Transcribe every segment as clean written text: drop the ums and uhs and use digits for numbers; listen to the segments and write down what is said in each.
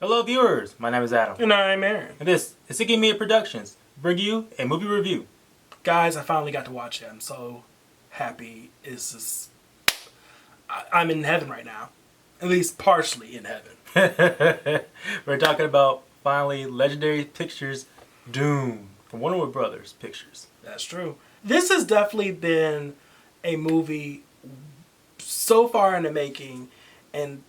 Hello viewers, my name is Adam. And I'm Aaron. And this is Seeking Media Productions, bring you a movie review. Guys, I finally got to watch it. I'm so happy. It's just... I'm in heaven right now. At least partially in heaven. We're talking about, finally, Legendary Pictures DUNE from Warner Bros. Pictures. That's true. This has definitely been a movie so far in the making, and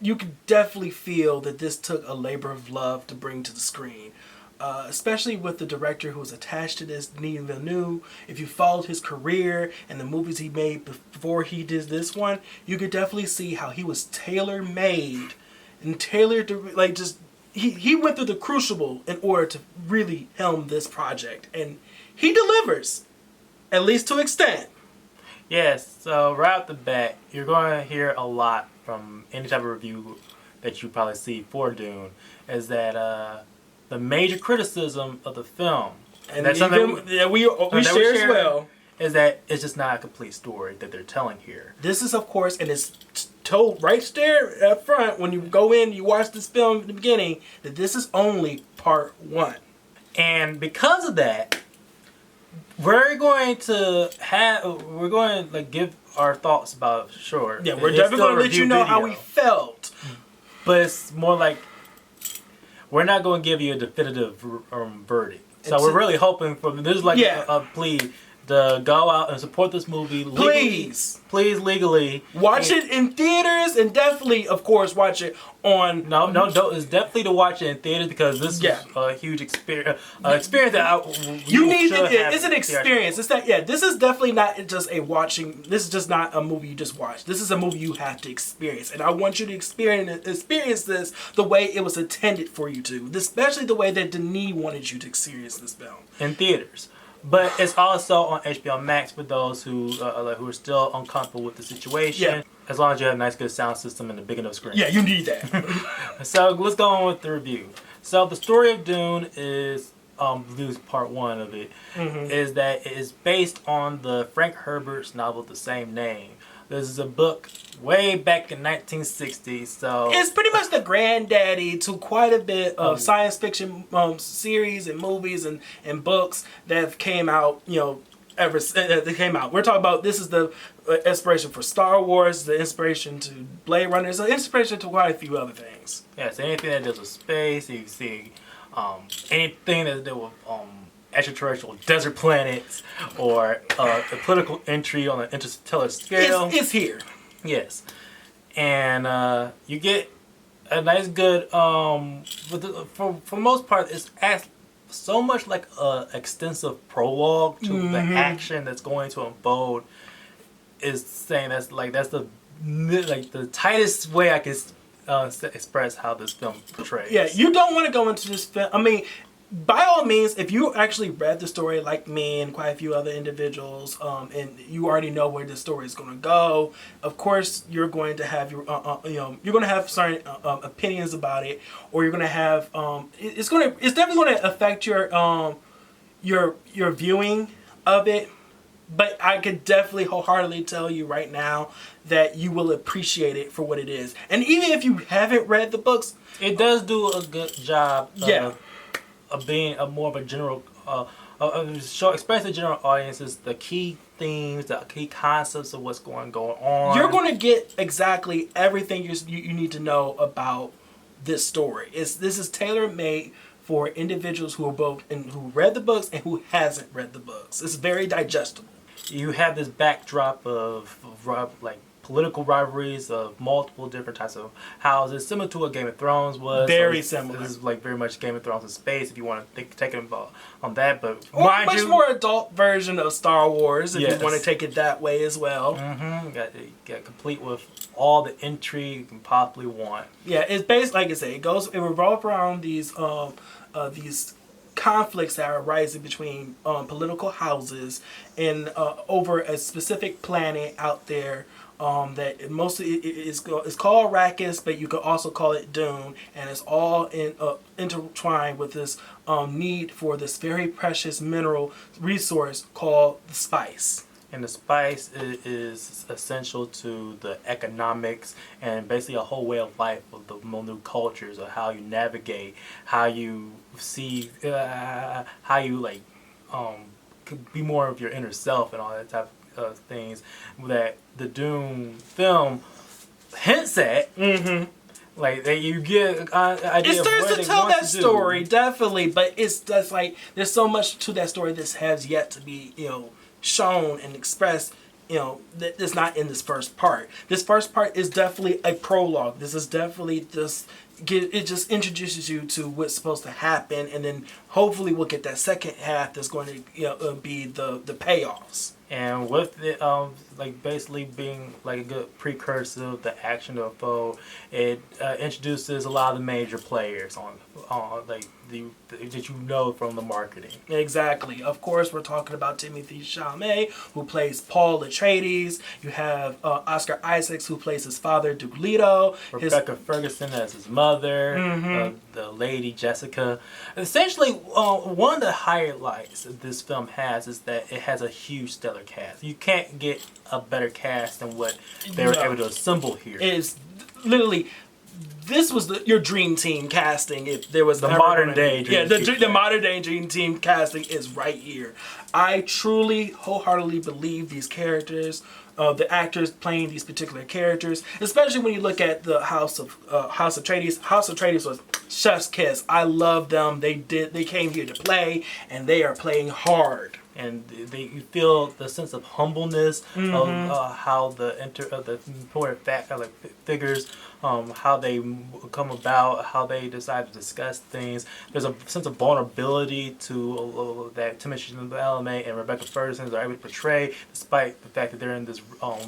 you could definitely feel that this took a labor of love to bring to the screen. Especially with the director who was attached to this, Denis Villeneuve. If you followed his career and the movies he made before he did this one, you could definitely see how he was tailor-made and tailored to, like, just... He went through the crucible in order to really helm this project. And he delivers, at least to an extent. Yes, so right off the bat, you're going to hear a lot from any type of review that you probably see for Dune, is that the major criticism of the film, and that's something that we share as well, is that it's just not a complete story that they're telling here. This is, of course, and it's told right there up front when you go in, you watch this film at the beginning, that this is only part one. And because of that, we're going to give our thoughts about it, sure. Yeah, we're definitely going to let you know how we felt. But it's more like, we're not going to give you a definitive verdict. So we're really hoping for, this is like a plea to go out and support this movie legally. Please, legally. Watch it in theaters, and definitely, of course, watch it on... No, it's definitely to watch it in theaters, because this is a huge experience. Experience that you need. It's an experience. It's that. Yeah, this is definitely not just a watching. This is just not a movie you just watch. This is a movie you have to experience, and I want you to experience this the way it was intended for you to, especially the way that Denis wanted you to experience this film in theaters. But it's also on HBO Max for those who are still uncomfortable with the situation. Yeah. As long as you have a nice, good sound system and a big enough screen. Yeah, you need that. So let's go on with the review. So the story of Dune is, part one of it, is that it is based on the Frank Herbert's novel of the same name. This is a book way back in 1960, so... It's pretty much the granddaddy to quite a bit of science fiction series and movies and books that have came out, they came out. We're talking about, this is the inspiration for Star Wars, the inspiration to Blade Runner, the inspiration to quite a few other things. Yeah, so anything that deals with space, you see anything that deals with... extraterrestrial desert planets, or a political entry on an interstellar scale. It's here. Yes. And you get a nice good, for the most part, it's so much like an extensive prologue to the action that's going to unfold. Is saying that's the tightest way I can express how this film portrays. Yeah, you don't want to go into this film. I mean, by all means, if you actually read the story like me and quite a few other individuals, and you already know where the story is going to go, of course you're going to have your, you're going to have certain opinions about it, or you're going to have, it's definitely going to affect your viewing of it. But I could definitely wholeheartedly tell you right now that you will appreciate it for what it is. And even if you haven't read the books, it does do a good job. Of being more of a general, express to general audiences the key themes, the key concepts of what's going on. You're going to get exactly everything you need to know about this story. This is tailor made for individuals who are both who read the books and who hasn't read the books. It's very digestible. You have this backdrop of like political rivalries of multiple different types of houses, similar to what Game of Thrones was. Very similar. This is like very much Game of Thrones in space, if you want to take it on that. But or a much more adult version of Star Wars, if you want to take it that way as well. Got complete with all the intrigue you can possibly want. Yeah, it's based, like I say, it revolves around these conflicts that are arising between political houses and over a specific planet out there. That mostly is called Arrakis, but you could also call it Dune, and it's all intertwined with this need for this very precious mineral resource called the spice. and the spice is essential to the economics and basically a whole way of life of the new cultures of how you navigate, how you see, how you like could be more of your inner self and all that type of things that the Dune film hints at. Mm-hmm. Like that, you get an idea. It of starts what to they tell want that to do. story, definitely, but it's just like there's so much to that story that has yet to be, shown and expressed. That's not in this first part. This first part is definitely a prologue. This is definitely it just introduces you to what's supposed to happen, and then hopefully we'll get that second half that's going to be the payoffs. And with it, like basically being like a good precursor of the action to unfold, it introduces a lot of the major players on like that you know from the marketing. Exactly. Of course, we're talking about Timothée Chalamet, who plays Paul Atreides. You have Oscar Isaacs, who plays his father, Duke Leto. Rebecca Ferguson as his mother. The lady Jessica. Essentially, one of the highlights that this film has is that it has a huge stellar cast. You can't get a better cast than what they were able to assemble here. It's literally. This was your dream team casting. If there was the modern day dream team. The modern day dream team casting is right here. I truly, wholeheartedly believe these characters, the actors playing these particular characters, especially when you look at the House of Atreides. House of Atreides was chef's kiss. I love them. They came here to play, and they are playing hard. And you feel the sense of humbleness of how the important figures, how they come about, how they decide to discuss things. There's a sense of vulnerability to that Timothée Chalamet and Rebecca Ferguson are able to portray, despite the fact that they're in this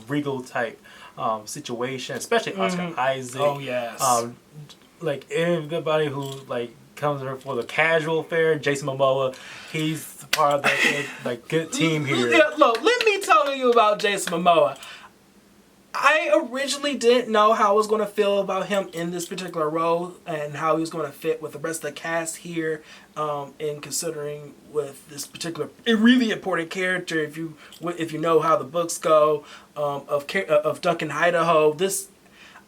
regal type situation, especially Oscar Isaac. Oh yes. Like everybody who like comes here for the casual fare, Jason Momoa, he's part of the good team here. Yeah, look, let me tell you about Jason Momoa. I originally didn't know how I was going to feel about him in this particular role and how he was going to fit with the rest of the cast here, in considering with this particular really important character. If you know how the books go, of Duncan Idaho,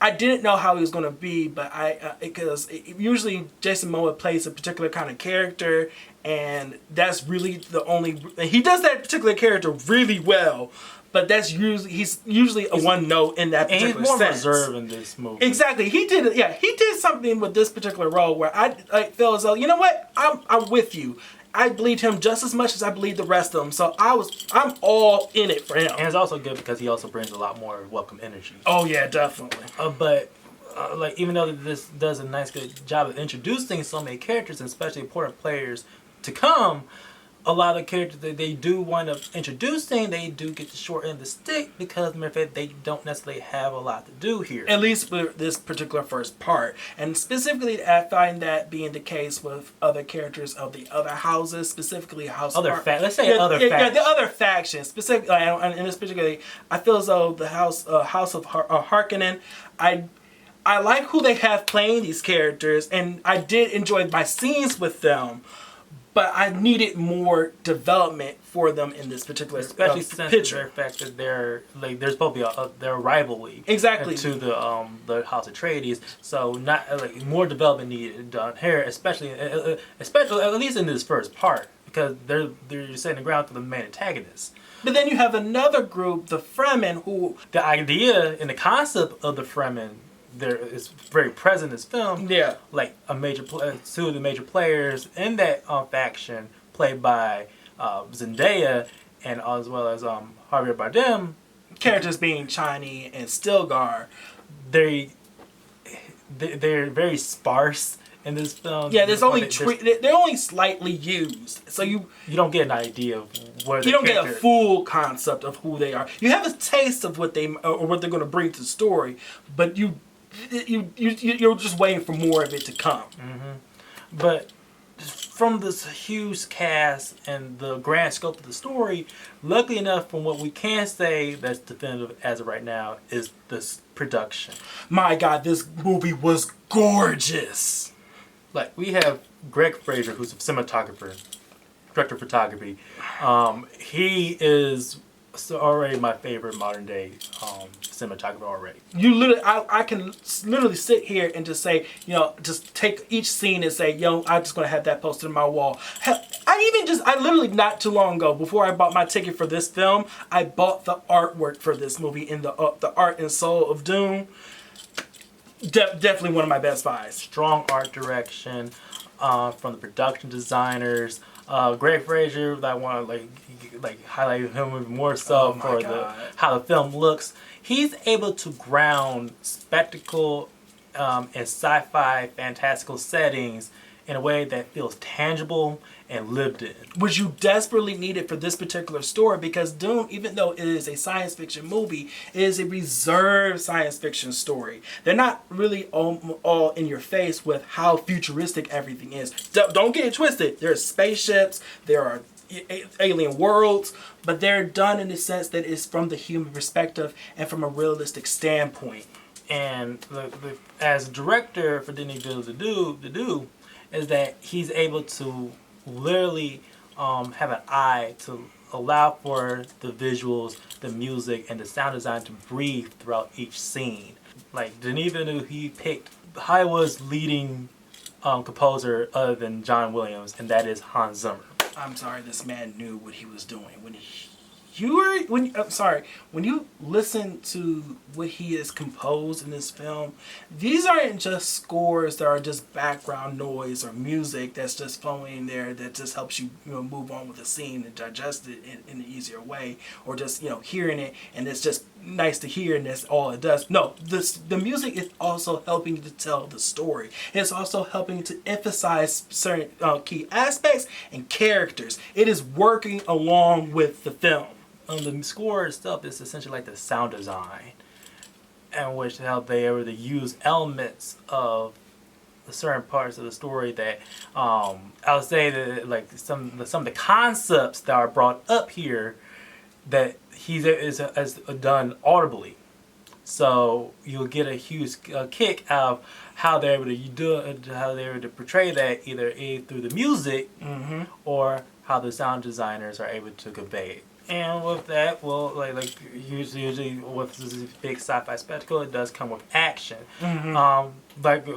I didn't know how he was going to be, but because usually Jason Momoa plays a particular kind of character, and that's really the only. He does that particular character really well, but he's usually a one note in that particular and he's more sense. reserved in this movie. Exactly, he did something with this particular role where I felt as though, you know what, I'm with you. I believed him just as much as I believed the rest of them, so I'm all in it for him. And it's also good because he also brings a lot more welcome energy. Oh yeah, definitely. But like even though this does a nice good job of introducing so many characters and especially important players to come, a lot of characters that they do wind up introducing, they do get the short end of the stick because they don't necessarily have a lot to do here. At least with this particular first part. And specifically, I find that being the case with other characters of the other houses, specifically let's say other factions. Yeah, the other factions. Specifically, and in this particular, I feel as though the House of Harkonnen, I like who they have playing these characters, and I did enjoy my scenes with them. But I needed more development for them in this particular especially since picture. the fact that they're like there's supposed to be their rivalry exactly to the House of Atreides, so not like more development needed done here, especially at least in this first part because they're setting the ground for the main antagonists. But then you have another group, the Fremen, who the idea and the concept of the Fremen. There is very present in this film. Yeah, like two of the major players in that faction, played by Zendaya, and as well as Javier Bardem. Characters being Chani and Stilgar. They're very sparse in this film. Yeah, they're only slightly used, so you don't get an idea of where you don't get a full concept of who they are. You have a taste of what they're going to bring to the story, but you're just waiting for more of it to come. But from this huge cast and the grand scope of the story, luckily enough, from what we can say that's definitive as of right now, is this production. My God, this movie was gorgeous. Like, we have Greg Fraser, who's a cinematographer, director of photography. He is so already my favorite modern day cinematographer already. You literally, I can literally sit here and just say, you know, just take each scene and say, yo, I'm just gonna have that posted on my wall. Hell, I literally not too long ago, before I bought my ticket for this film, I bought the artwork for this movie in the art and soul of Dune. Definitely one of my best buys. Strong art direction from the production designers. Greg Fraser, I want to like highlight him even more so for how the film looks. He's able to ground spectacle and sci-fi fantastical settings in a way that feels tangible and lived in. Which you desperately needed for this particular story, because Dune, even though it is a science fiction movie, it is a reserved science fiction story. They're not really all in your face with how futuristic everything is. Don't get it twisted. There are spaceships, there are alien worlds, but they're done in the sense that it's from the human perspective and from a realistic standpoint. And as a director for Denis Villeneuve, is that he's able to literally have an eye to allow for the visuals, the music, and the sound design to breathe throughout each scene. Like Denis Villeneuve, he picked Hollywood's leading composer other than John Williams, and that is Hans Zimmer. I'm sorry, this man knew what he was doing. When you listen to what he has composed in this film, these aren't just scores that are just background noise or music that's just flowing there that just helps you, move on with the scene and digest it in an easier way, or just, hearing it and it's just nice to hear and that's all it does. No, the music is also helping you to tell the story. It's also helping to emphasize certain key aspects and characters. It is working along with the film. The score itself is essentially like the sound design, in which how they were to use elements of certain parts of the story that I would say that like some of the concepts that are brought up here that has done audibly. So you'll get a huge kick out of how they're able to how they're able to portray that either through the music or how the sound designers are able to convey it. And with that, well, like usually with this big sci-fi spectacle, it does come with action. Like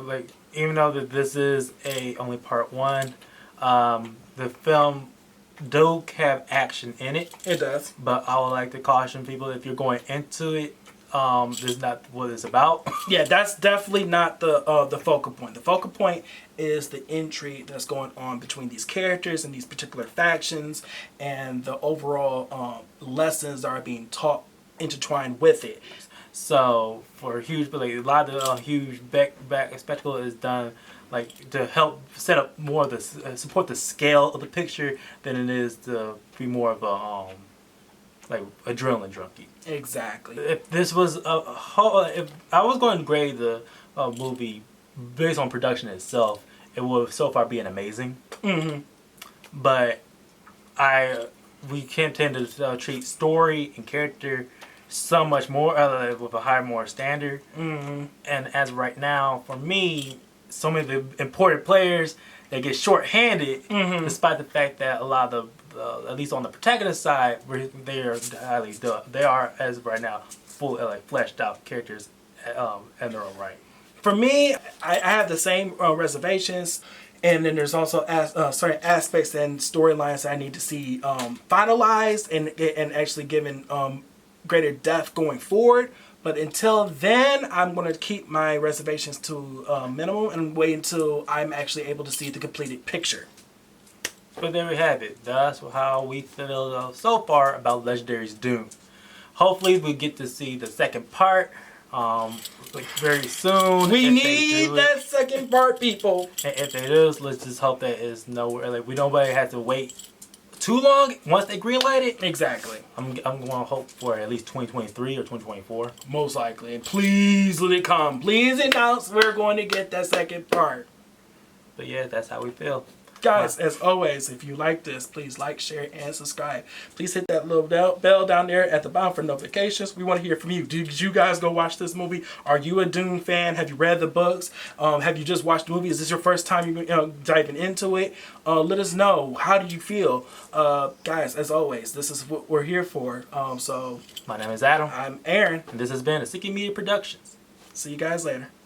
even though that this is only part one, the film do have action in it. It does. But I would like to caution people, if you're going into it, this is not what it's about. Yeah, that's definitely not the focal point. The focal point is the intrigue that's going on between these characters and these particular factions, and the overall lessons that are being taught intertwined with it. So for a lot of the huge back spectacle is done like to help set up more of the support the scale of the picture than it is to be more of a like adrenaline junkie. Exactly. If this was if I was going to grade the movie based on production itself, it would so far be an amazing. But we can tend to treat story and character so much more with a higher, more standard. And as of right now, for me, so many of the important players, they get short-handed, despite the fact that a lot of at least on the protagonist side, they are as of right now full fleshed out characters in their own right. For me, I have the same reservations, and then there's also certain aspects and storylines that I need to see finalized and actually given greater depth going forward. But until then, I'm going to keep my reservations to minimum and wait until I'm actually able to see the completed picture. But there we have it. That's how we feel so far about Legendary's Dune. Hopefully we get to see the second part very soon. We need that second part, people. And if it is, let's just hope that it's nowhere. Like nobody has to wait too long once they greenlight it. Exactly. I'm going to hope for at least 2023 or 2024. Most likely. And please let it come. Please announce we're going to get that second part. But yeah, that's how we feel. Guys, as always, if you like this, please like, share, and subscribe. Please hit that little bell down there at the bottom for notifications. We want to hear from you. Did you guys go watch this movie? Are you a Dune fan? Have you read the books? Have you just watched the movie? Is this your first time diving into it? Let us know. How do you feel? Guys, as always, this is what we're here for. So My name is Adam. I'm Aaron. And this has been a Seeking Media Productions. See you guys later.